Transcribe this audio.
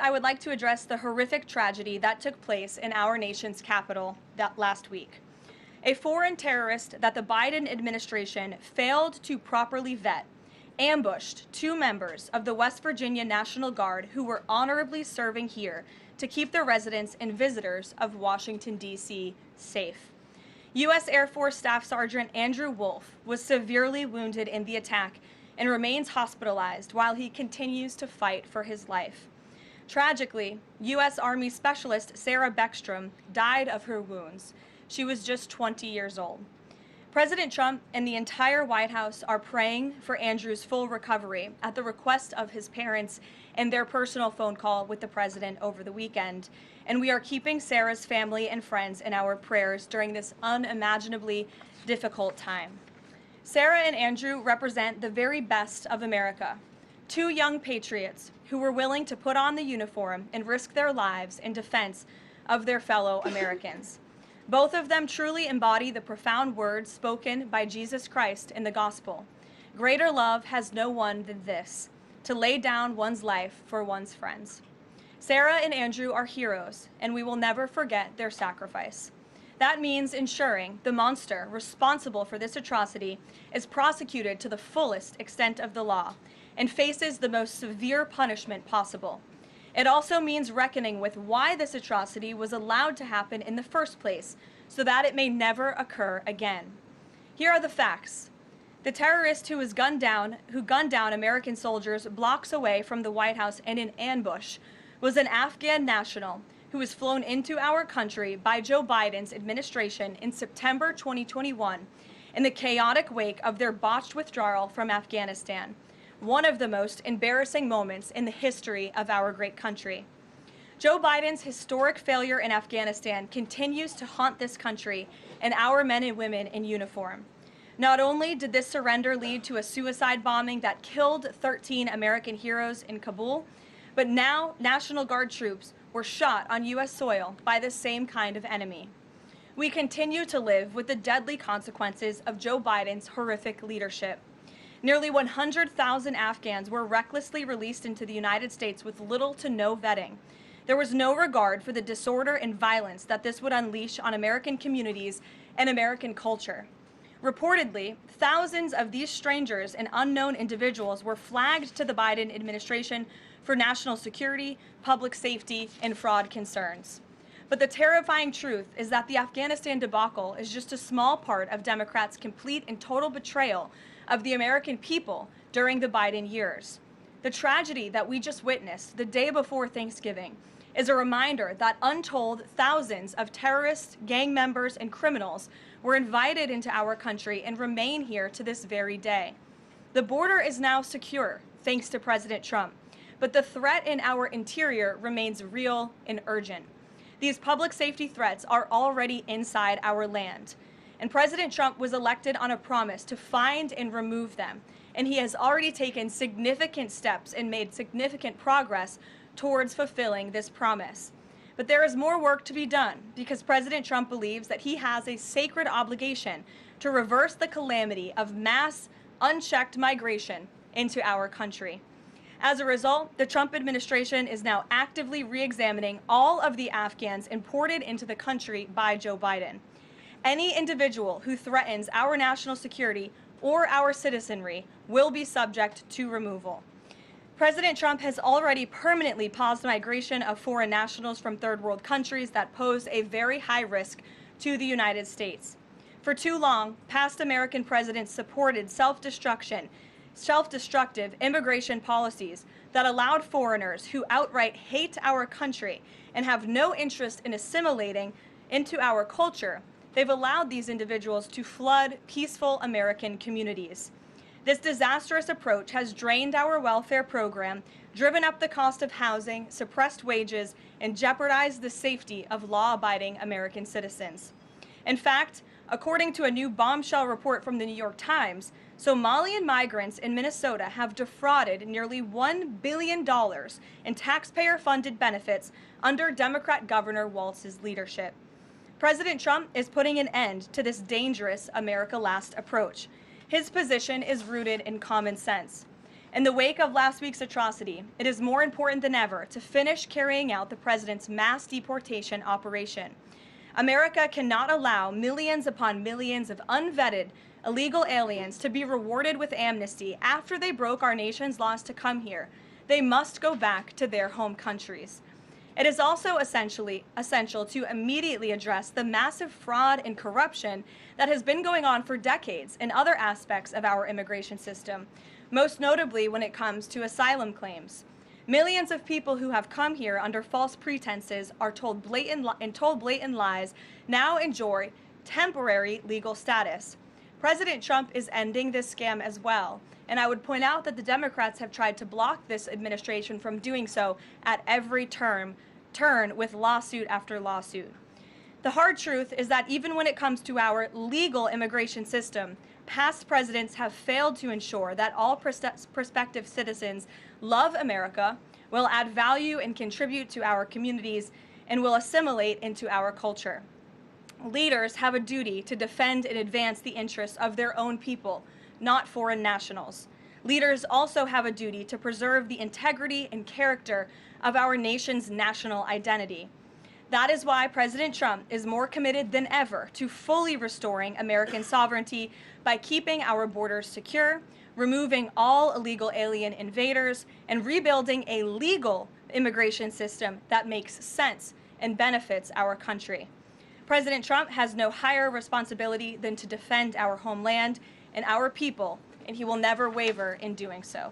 I would like to address the horrific tragedy that took place in our nation's capital last week. A foreign terrorist that the Biden administration failed to properly vet ambushed 2 members of the West Virginia National Guard who were honorably serving here to keep the residents and visitors of Washington, D.C. safe. U.S. Air Force Staff Sgt. Andrew Wolfe was severely wounded in the attack and remains hospitalized while he continues to fight for his life. Tragically, U.S. Army Specialist Sarah Beckstrom died of her wounds. She was just 20 years old. President Trump and the entire White House are praying for Andrew's full recovery at the request of his parents and their personal phone call with the president over the weekend. And we are keeping Sarah's family and friends in our prayers during this unimaginably difficult time. Sarah and Andrew represent the very best of America. 2 young patriots who were willing to put on the uniform and risk their lives in defense of their fellow Americans. Both of them truly embody the profound words spoken by Jesus Christ in the gospel. Greater love has no one than this, to lay down one's life for one's friends. Sarah and Andrew are heroes, and we will never forget their sacrifice. That means ensuring the monster responsible for this atrocity is prosecuted to the fullest extent of the law and faces the most severe punishment possible. It also means reckoning with why this atrocity was allowed to happen in the first place, so that it may never occur again. Here are the facts. The terrorist who gunned down American soldiers blocks away from the White House in an ambush was an Afghan national who was flown into our country by Joe Biden's administration in September 2021 in the chaotic wake of their botched withdrawal from Afghanistan. One of the most embarrassing moments in the history of our great country. Joe Biden's historic failure in Afghanistan continues to haunt this country and our men and women in uniform. Not only did this surrender lead to a suicide bombing that killed 13 American heroes in Kabul, but now National Guard troops were shot on U.S. soil by the same kind of enemy. We continue to live with the deadly consequences of Joe Biden's horrific leadership. Nearly 100,000 Afghans were recklessly released into the United States with little to no vetting. There was no regard for the disorder and violence that this would unleash on American communities and American culture. Reportedly, thousands of these strangers and unknown individuals were flagged to the Biden administration for national security, public safety, and fraud concerns. But the terrifying truth is that the Afghanistan debacle is just a small part of Democrats' complete and total betrayal of the American people during the Biden years. The tragedy that we just witnessed the day before Thanksgiving is a reminder that untold thousands of terrorists, gang members, and criminals were invited into our country and remain here to this very day. The border is now secure, thanks to President Trump, but the threat in our interior remains real and urgent. These public safety threats are already inside our land. And President Trump was elected on a promise to find and remove them. And he has already taken significant steps and made significant progress towards fulfilling this promise. But there is more work to be done because President Trump believes that he has a sacred obligation to reverse the calamity of mass, unchecked migration into our country. As a result, the Trump administration is now actively re-examining all of the Afghans imported into the country by Joe Biden. Any individual who threatens our national security or our citizenry will be subject to removal. President Trump has already permanently paused migration of foreign nationals from third world countries that pose a very high risk to the United States. For too long, past American presidents supported self-destructive immigration policies that allowed foreigners who outright hate our country and have no interest in assimilating into our culture. They've allowed these individuals to flood peaceful American communities. This disastrous approach has drained our welfare program, driven up the cost of housing, suppressed wages, and jeopardized the safety of law-abiding American citizens. In fact, according to a new bombshell report from the New York Times, Somalian migrants in Minnesota have defrauded nearly $1 billion in taxpayer-funded benefits under Democrat Governor Walz's leadership. President Trump is putting an end to this dangerous America Last approach. His position is rooted in common sense. In the wake of last week's atrocity, it is more important than ever to finish carrying out the president's mass deportation operation. America cannot allow millions upon millions of unvetted illegal aliens to be rewarded with amnesty after they broke our nation's laws to come here. They must go back to their home countries. It is also essential to immediately address the massive fraud and corruption that has been going on for decades in other aspects of our immigration system, most notably when it comes to asylum claims. Millions of people who have come here under false pretenses are told blatant lies now enjoy temporary legal status. President Trump is ending this scam as well, and I would point out that the Democrats have tried to block this administration from doing so at every turn with lawsuit after lawsuit. The hard truth is that even when it comes to our legal immigration system, past presidents have failed to ensure that all prospective citizens love America, will add value and contribute to our communities, and will assimilate into our culture. Leaders have a duty to defend and advance the interests of their own people, not foreign nationals. Leaders also have a duty to preserve the integrity and character of our nation's national identity. That is why President Trump is more committed than ever to fully restoring American sovereignty by keeping our borders secure, removing all illegal alien invaders, and rebuilding a legal immigration system that makes sense and benefits our country. President Trump has no higher responsibility than to defend our homeland and our people, and he will never waver in doing so.